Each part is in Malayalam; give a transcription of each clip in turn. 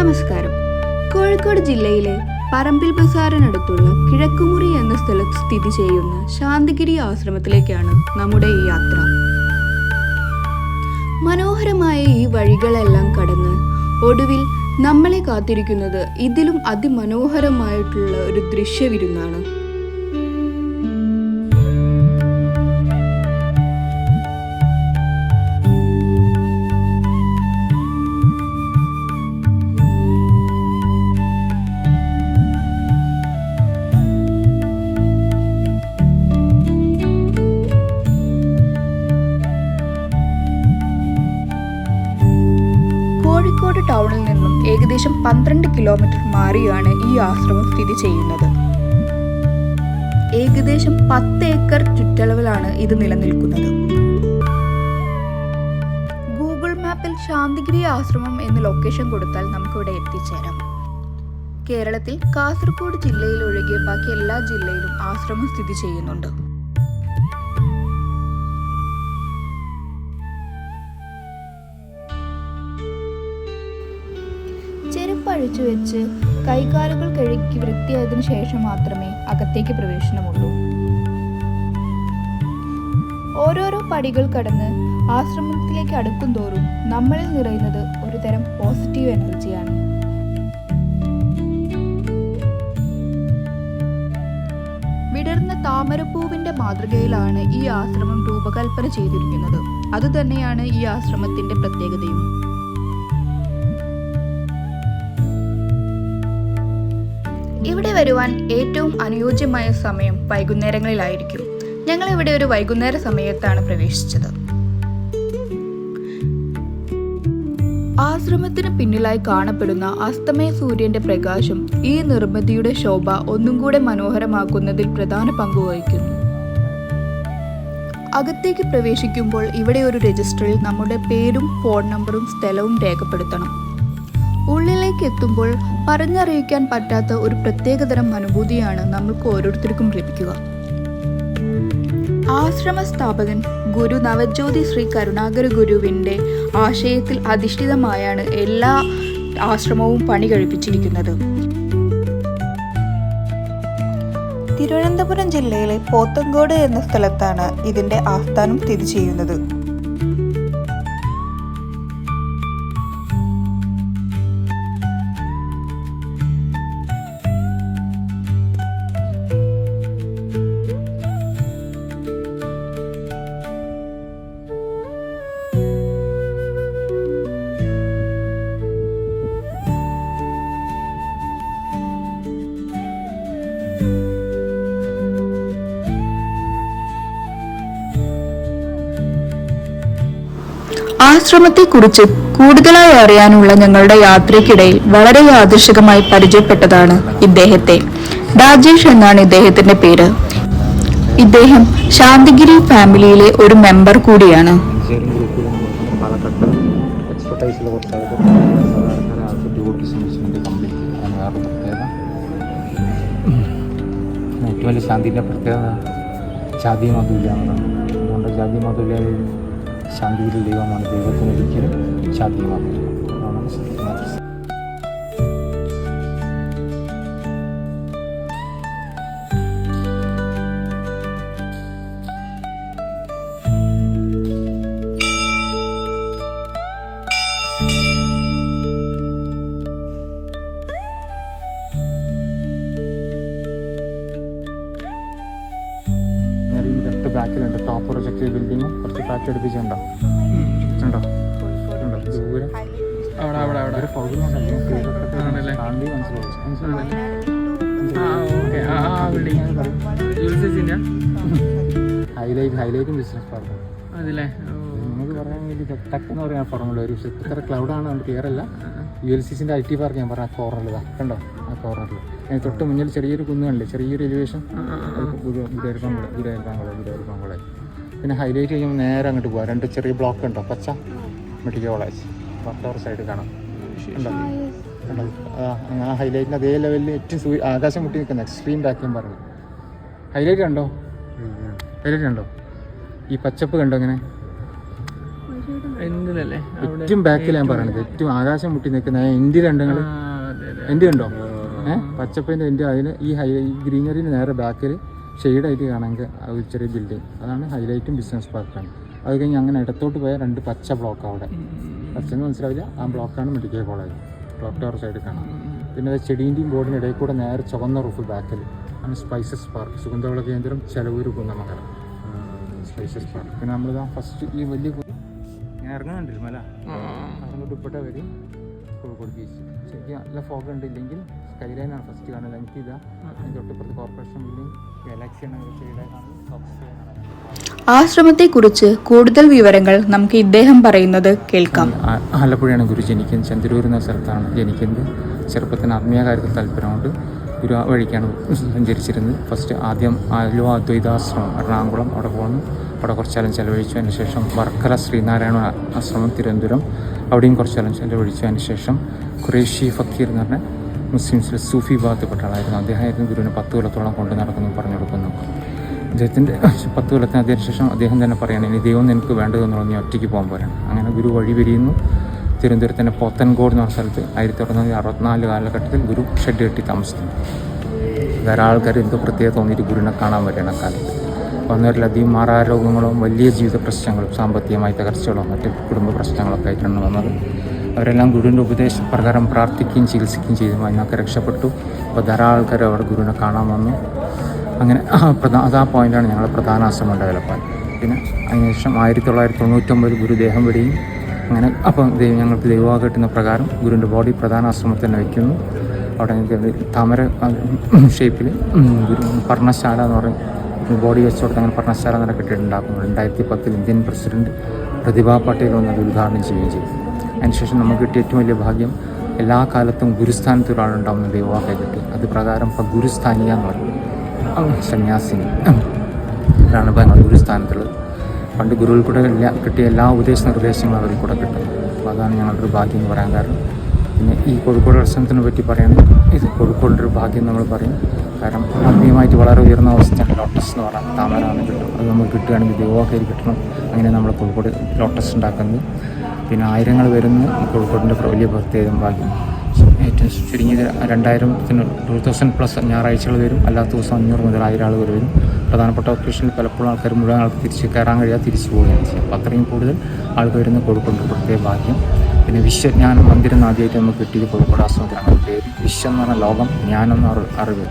നമസ്കാരം. കോഴിക്കോട് ജില്ലയിലെ പറമ്പിൽ ബസാറിനടുത്തുള്ള കിഴക്കുമുറി എന്ന സ്ഥലത്ത് സ്ഥിതി ചെയ്യുന്ന ശാന്തിഗിരി ആശ്രമത്തിലേക്കാണ് നമ്മുടെ ഈ യാത്ര. മനോഹരമായ ഈ വഴികളെല്ലാം കടന്ന് ഒടുവിൽ നമ്മളെ കാത്തിരിക്കുന്നത് ഇതിലും അതിമനോഹരമായിട്ടുള്ള ഒരു ദൃശ്യവിരുന്നാണ്. കോഴിക്കോട് ടൗണിൽ നിന്നും ഏകദേശം 12 കിലോമീറ്റർ മാറിയാണ് ഈ ആശ്രമം സ്ഥിതി ചെയ്യുന്നത്. ഏകദേശം 10 ഏക്കർ ചുറ്റളവിലാണ് ഇത് നിലനിൽക്കുന്നത്. ഗൂഗിൾ മാപ്പിൽ ശാന്തിഗിരി ആശ്രമം എന്ന് ലൊക്കേഷൻ കൊടുത്താൽ നമുക്കിവിടെ എത്തിച്ചേരാം. കേരളത്തിൽ കാസർഗോഡ് ജില്ലയിൽ ഒഴികെ ബാക്കി എല്ലാ ജില്ലയിലും ആശ്രമം സ്ഥിതി ചെയ്യുന്നുണ്ട്. ചെരുപ്പഴിച്ചു വെച്ച് കൈകാലുകൾ കഴുകി വൃത്തിയായതിനു ശേഷം മാത്രമേ അകത്തേക്ക് പ്രവേശനമുള്ളൂ. ഓരോരോ പടികൾ കടന്ന് ആശ്രമത്തിലേക്ക് അടുക്കും തോറും നമ്മളിൽ നിറയുന്നത് ഒരു തരം പോസിറ്റീവ് എനർജിയാണ്. വിടർന്ന താമരപ്പൂവിന്റെ മാതൃകയിലാണ് ഈ ആശ്രമം രൂപകൽപ്പന ചെയ്തിരിക്കുന്നത്. അതുതന്നെയാണ് ഈ ആശ്രമത്തിന്റെ പ്രത്യേകതയും. ഇവിടെ വരുവാൻ ഏറ്റവും അനുയോജ്യമായ സമയം വൈകുന്നേരങ്ങളിലായിരിക്കും. ഞങ്ങൾ ഇവിടെ ഒരു വൈകുന്നേര സമയത്താണ് പ്രവേശിച്ചത്. ആശ്രമത്തിന് പിന്നിലായി കാണപ്പെടുന്ന അസ്തമയ സൂര്യന്റെ പ്രകാശം ഈ നിർമ്മിതിയുടെ ശോഭ ഒന്നും കൂടെ മനോഹരമാക്കുന്നതിൽ പ്രധാന പങ്കുവഹിക്കുന്നു. അകത്തേക്ക് പ്രവേശിക്കുമ്പോൾ ഇവിടെ ഒരു രജിസ്റ്ററിൽ നമ്മുടെ പേരും ഫോൺ നമ്പറും സ്ഥലവും രേഖപ്പെടുത്തണം. ഉള്ളിലേക്ക് എത്തുമ്പോൾ പറഞ്ഞറിയിക്കാൻ പറ്റാത്ത ഒരു പ്രത്യേകതരം അനുഭൂതിയാണ് നമ്മൾക്ക് ഓരോരുത്തർക്കും ലഭിക്കുക. ആശ്രമ സ്ഥാപകൻ ഗുരു നവജ്യോതി ശ്രീ കരുണാകര ഗുരുവിൻ്റെ ആശയത്തിൽ അധിഷ്ഠിതമായാണ് എല്ലാ ആശ്രമവും പണി കഴിപ്പിച്ചിരിക്കുന്നത്. തിരുവനന്തപുരം ജില്ലയിലെ പോത്തങ്കോട് എന്ന സ്ഥലത്താണ് ഇതിൻ്റെ ആസ്ഥാനം സ്ഥിതി ചെയ്യുന്നത്. ആശ്രമത്തെക്കുറിച്ച് കൂടുതലായി അറിയാനുള്ള ഞങ്ങളുടെ യാത്രയ്ക്കിടയിൽ വളരെ യാദൃശികമായി പരിചയപ്പെട്ടതാണ് ഇദ്ദേഹത്തെ. രാജേഷ് എന്നാണ് ഇദ്ദേഹത്തിന്റെ പേര്. ഇദ്ദേഹം ശാന്തിഗിരി ഫാമിലിയിലെ ഒരു മെമ്പർ കൂടിയാണ്. ശാന്തിന്റെ പ്രത്യേകത ജാതി മതമില്ല. അതുകൊണ്ട് ജാതി മതമില്ല. ശാന്തിയുടെ ദൈവമാണ്. ദൈവത്തിന് ഒരിക്കലും ശാന്തി മാത്രം. ബാക്കിലുണ്ട് ടോപ്പ് പ്രൊജക്ട് ബിൽഡിങ്ങും കുറച്ച് ഫ്ലാറ്റ് അടുപ്പിച്ചുണ്ടോ ഉണ്ടോ ദൂരം ഹൈലൈറ്റും ബിസിനസ് പാർക്ക് അതല്ലേ നമുക്ക് പറയാൻ വേണ്ടി ടെക്കെന്ന് പറയാൻ പറഞ്ഞല്ലോ. ഒരു ഇത്ര ക്ലൗഡാണ് നമുക്ക് ക്ലിയർ അല്ല. ULCCൻ്റെ IT പാർക്ക് ഞാൻ പറഞ്ഞ ആ കോർണറിൽ കണ്ടോ. ആ കോർണറിൽ തൊട്ട് മുന്നിൽ ചെറിയൊരു കുന്നുകളില്ലേ, ചെറിയൊരു എലിവേഷൻ ഗുരുവായൂർപ്പാങ്കുളം. പിന്നെ ഹൈലൈറ്റ് കഴിയുമ്പോൾ നേരെ അങ്ങോട്ട് പോകാം. 2 ചെറിയ ബ്ലോക്ക് ഉണ്ടോ, പച്ച മെഡിക്കൽ കോളേജ് പത്തോർ സൈഡ് കാണാം. ഉണ്ടോ ഉണ്ടോ ആ ഹൈലൈറ്റിന് അതേ ലെവലിൽ ഏറ്റവും ആകാശം മുട്ടി നിൽക്കുന്ന എക്സ്ട്രീം ബാക്ക് ഞാൻ പറഞ്ഞു. ഹൈലൈറ്റ് കണ്ടോ ഈ പച്ചപ്പ് കണ്ടോ ഇങ്ങനെ എന്തിലല്ലേ ഏറ്റവും ബാക്കിൽ ഞാൻ പറയണത്, ഏറ്റവും ആകാശം മുട്ടി നിൽക്കുന്ന എൻ്റെ രണ്ടങ്ങൾ എൻ്റെ ഉണ്ടോ പച്ചപ്പിൻ്റെ എൻ്റെ അതിന് ഈ ഗ്രീനറിന് നേരെ ബാക്കിൽ ഷെയ്ഡായിട്ട് കാണാമെങ്കിൽ ഒരു ചെറിയ ബിൽഡിങ്, അതാണ് ഹൈലൈറ്റും ബിസിനസ് പാർക്കാണ്. അത് കഴിഞ്ഞ് അങ്ങനെ ഇടത്തോട്ട് പോയാൽ 2 പച്ച ബ്ലോക്ക് അവിടെ, പച്ചെന്ന് മനസ്സിലാവില്ല, ആ ബ്ലോക്കാണ് മെഡിക്കൽ കോളേജ്, ക്ലോക്ക് ടവർ സൈഡിൽ കാണാം. പിന്നെ അത് ചെടീൻ്റെയും ബോർഡിൻ്റെ ഇടയിൽ കൂടെ നേരെ ചുവന്ന റൂഫ് ബാക്കിൽ ആണ് സ്പൈസസ് പാർക്ക്, സുഗന്ധവിള കേന്ദ്രം, ചെലവൂർ കുന്നമംഗലം സ്പൈസസ് പാർക്ക്. പിന്നെ നമ്മളിതാ ഫസ്റ്റ് ഈ വലിയ ഞാൻ ഇറങ്ങുന്നുണ്ടല്ലോ മല, അങ്ങോട്ട് ഇപ്പോട്ടെ വരും കോഴിക്കോട് ബീച്ച്. ശരിക്കും നല്ല ഫോഗ് ഉണ്ട്, ഇല്ലെങ്കിൽ സ്കൈ ലൈനാണ് ഫസ്റ്റ് കാണുന്നത്. എനിക്ക് ഇതാ തൊട്ടിപ്പുറത്ത് കോർപ്പറേഷൻ ബിൽഡിംഗ്, ഗാലക്സിയാണ് ഷെയ്ഡായി കാണുന്നത്. ആശ്രമത്തെക്കുറിച്ച് കൂടുതൽ വിവരങ്ങൾ നമുക്ക് ഇദ്ദേഹം പറയുന്നത് കേൾക്കാം. ആലപ്പുഴയാണ് ഗുരു ജനിക്കുന്നത്, ചന്ദ്രൂർ എന്ന സ്ഥലത്താണ് ജനിക്കുന്നത്. ചെറുപ്പത്തിന് ആത്മീയ കാര്യത്തിൽ താല്പര്യമുണ്ട്. ഗുരു ആ വഴിക്കാണ് സഞ്ചരിച്ചിരുന്നത്. ഫസ്റ്റ് ആദ്യം ആലുവ അദ്വൈതാശ്രമം എറണാകുളം, അവിടെ പോകുന്നു. അവിടെ കുറച്ചാലും ചെലവഴിച്ചു. അതിന് ശേഷം വർക്കല ശ്രീനാരായണ ആശ്രമം തിരുവനന്തപുരം, അവിടെയും കുറച്ചാലും ചെലവഴിച്ചു. അതിന് ശേഷം ഖുറേഷി ഫക്കീർ എന്ന് പറഞ്ഞ മുസ്ലിംസിലെ സൂഫി വിഭാഗത്തിൽപ്പെട്ട ആളായിരുന്നു. അദ്ദേഹമായിരുന്നു ഗുരുവിനെ 10 കൊല്ലത്തോളം കൊണ്ട് നടക്കുന്നു പറഞ്ഞു കൊടുക്കുന്നു. അദ്ദേഹത്തിൻ്റെ 10 കൊല്ലത്തിന് അതിനുശേഷം അദ്ദേഹം തന്നെ പറയുകയാണ്, ഇനി ദൈവം നിനക്ക് വേണ്ടതെന്ന് നീ ഒറ്റയ്ക്ക് പോകാൻ പോരാണ്. അങ്ങനെ ഗുരു വഴി പിരിയുന്നു. തിരുവനന്തപുരത്തിൻ്റെ പോത്തൻകോട് എന്ന് പറഞ്ഞ സ്ഥലത്ത് 1964 കാലഘട്ടത്തിൽ ഗുരു ഷെഡ് കെട്ടി താമസിക്കുന്നു. വേറെ ആൾക്കാർ എന്തോ പ്രത്യേകത തോന്നിയിട്ട് ഗുരുവിനെ കാണാൻ വരികയാണ് അക്കാലത്ത്. വന്നവരിലധികം മാറാരോഗങ്ങളും വലിയ ജീവിത പ്രശ്നങ്ങളും സാമ്പത്തികമായി തകർച്ചകളും മറ്റ് കുടുംബ പ്രശ്നങ്ങളൊക്കെ ആയിട്ടാണ് വന്നത്. അവരെല്ലാം ഗുരുവിൻ്റെ ഉപദേശപ്രകാരം പ്രാർത്ഥിക്കുകയും ചികിത്സിക്കുകയും ചെയ്തു. അതിനൊക്കെ രക്ഷപ്പെട്ടു. അപ്പോൾ ധാരാളം ആൾക്കാർ അവിടെ ഗുരുവിനെ കാണാൻ വന്നു. അങ്ങനെ അതാ പോയിൻ്റാണ് ഞങ്ങളുടെ പ്രധാന ആശ്രമം ഡെവലപ്പാൻ. പിന്നെ അതിനുശേഷം 1999 ഗുരുദേഹം വിടുകയും അങ്ങനെ അപ്പം ഞങ്ങൾക്ക് ദൈവവാക്ക് കിട്ടുന്ന പ്രകാരം ഗുരുവിൻ്റെ ബോഡി പ്രധാന ആശ്രമത്തിൽ തന്നെ വയ്ക്കുന്നു. അവിടെ താമര ഷേപ്പിൽ ഗുരു പർണശാല എന്ന് പറയും, ബോഡി വെച്ച് കൊടുത്ത് അങ്ങനെ പർണശാല എന്നൊക്കെ കെട്ടിയിട്ടുണ്ടാക്കുന്നു. 2010 ഇന്ത്യൻ പ്രസിഡന്റ് പ്രതിഭാ പട്ടേൽ വന്നത് ഉദ്ഘാടനം ചെയ്യുകയും ചെയ്തു. അതിനുശേഷം നമുക്ക് കിട്ടിയ ഏറ്റവും വലിയ ഭാഗ്യം, എല്ലാ കാലത്തും ഗുരുസ്ഥാനത്ത് ഒരാളുണ്ടാവുന്ന ദൈവവാക്ക് കിട്ടി. അത് പ്രകാരം ഇപ്പം ഗുരുസ്ഥാനിയ എന്ന് പറയും, സന്യാസിനി ആണ് ഇപ്പോൾ ഞങ്ങൾ ഗുരുസ്ഥാനത്തുള്ളത്. പണ്ട് ഗുരുവിൽ കൂടെ കിട്ടിയ എല്ലാ ഉപദേശ നിർദ്ദേശങ്ങളും അവരിൽ കൂടെ കിട്ടും. അപ്പോൾ അതാണ് ഞങ്ങളുടെ ഭാഗ്യം എന്ന് പറയാൻ കാരണം. പിന്നെ ഈ കോഴിക്കോട് ദർശനത്തിനെ പറ്റി പറയുകയാണെങ്കിൽ ഇത് കോഴിക്കോടിൻ്റെ ഒരു ഭാഗ്യം നമ്മൾ പറയും. കാരണം ആത്മീയമായിട്ട് വളരെ ഉയർന്ന അവസ്ഥയാണ് ലോട്ടസ് എന്ന് പറഞ്ഞാൽ താമരാണ് കിട്ടും. അത് നമുക്ക് കിട്ടുകയാണെങ്കിൽ ദൈവവാക്കയിൽ കിട്ടണം. അങ്ങനെ നമ്മൾ കോഴിക്കോട് ലോട്ടസ് ഉണ്ടാക്കുന്നത്. പിന്നെ ആയിരങ്ങൾ വരുന്ന കോഴിക്കോടിൻ്റെ വലിയ പ്രത്യേകം ഭാഗ്യം. ഏറ്റവും ചുരുങ്ങിയത് 2000+ ഞായറാഴ്ചകൾ വരും. അല്ലാത്ത ദിവസം 500 മുതൽ 1000 ആളുകൾ വരും. പ്രധാനപ്പെട്ട ഒക്കേഷനിൽ പലപ്പോഴും ആൾക്കാർ മുഴുവൻ ആൾക്ക് തിരിച്ച് കയറാൻ കഴിയാതെ തിരിച്ചു പോവുകയാണ് ചെയ്യുക. അപ്പോൾ അത്രയും കൂടുതൽ ആൾക്ക് വരുന്ന കോഴിക്കോടിൻ്റെ പ്രത്യേക ഭാഗ്യം. പിന്നെ വിശ്വജ്ഞാന മന്ദിരം ആദ്യമായിട്ട് നമുക്ക് കിട്ടിയത് കോഴിക്കോട് ആശ്രമത്തിലാണ്. പേര് വിശ്വം എന്ന് പറഞ്ഞാൽ ലോകം, ജ്ഞാനം എന്ന് പറഞ്ഞാൽ അറിവ്.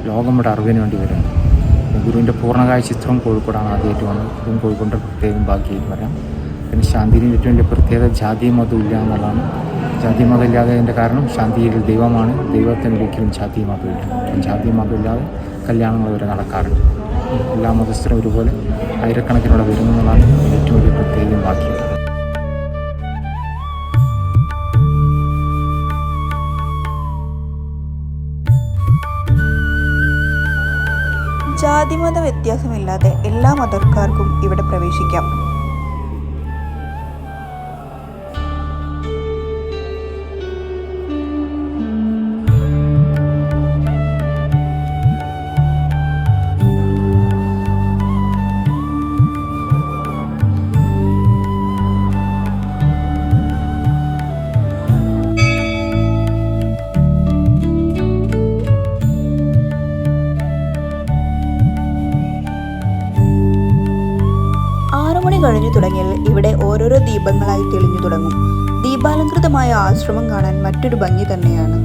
ലോകം ഇവിടെ അറിവിന് വേണ്ടി വരുന്നു. ഗുരുവിൻ്റെ പൂർണ്ണകായ ചിത്രം കോഴിക്കോടാണ് ആദ്യമായിട്ട് വന്നത്. ഇതും കോഴിക്കോടിൻ്റെ പ്രത്യേകം ഭാഗ്യമായിട്ട് പറയാം. പിന്നെ ശാന്തിയിൽ ഏറ്റവും വലിയ പ്രത്യേകത ജാതി മതം ഇല്ല എന്നുള്ളതാണ്. ജാതി മതം ഇല്ലാത്തതിൻ്റെ കാരണം ശാന്തിയിൽ ദൈവമാണ്. ദൈവത്തിന് ഒരിക്കലും ജാതി മതം ഇല്ല. ജാതി മതം ഇല്ലാതെ കല്യാണങ്ങൾ വരെ നടക്കാറുണ്ട്. എല്ലാ മതസ്ഥരും ഒരുപോലെ ആയിരക്കണക്കിനോടെ വരുന്നു എന്നുള്ളതാണ് ഏറ്റവും വലിയ പ്രത്യേകം ഭാഗ്യം. ജാതിമത വ്യത്യാസമില്ലാതെ എല്ലാ മതക്കാർക്കും ഇവിടെ പ്രവേശിക്കാം. കഴിഞ്ഞു തുടങ്ങിയാൽ ഇവിടെ ഓരോരോ ദീപങ്ങളായി തെളിഞ്ഞു തുടങ്ങും. ദീപാലങ്കൃതമായ ആശ്രമം കാണാൻ മറ്റൊരു ഭംഗി തന്നെയാണ്.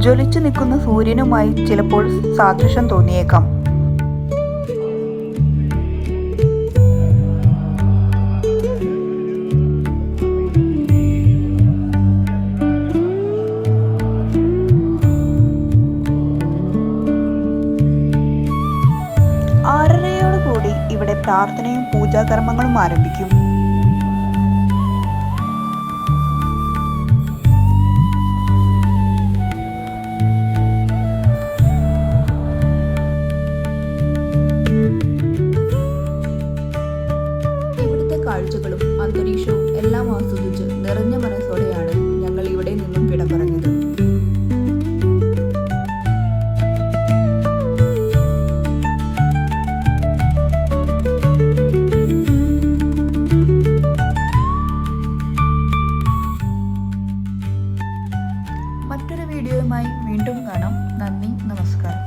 ജ്വലിച്ചു നിൽക്കുന്ന സൂര്യനുമായി ചിലപ്പോൾ സാദൃശ്യം തോന്നിയേക്കാം. ഇവിടെ പ്രാർത്ഥനയും പൂജാകർമ്മങ്ങളും ആരംഭിക്കും. ഇവിടുത്തെ കാഴ്ചകളും അന്തരീക്ഷവും എല്ലാം ആസ്വദിച്ച് നിറഞ്ഞ മനസ്സോടെയാണ് ഞങ്ങൾ ഇവിടെ നിന്നും വിട പറഞ്ഞത്. മറ്റൊരു വീഡിയോയുമായി വീണ്ടും കാണാം. നന്ദി, നമസ്കാരം.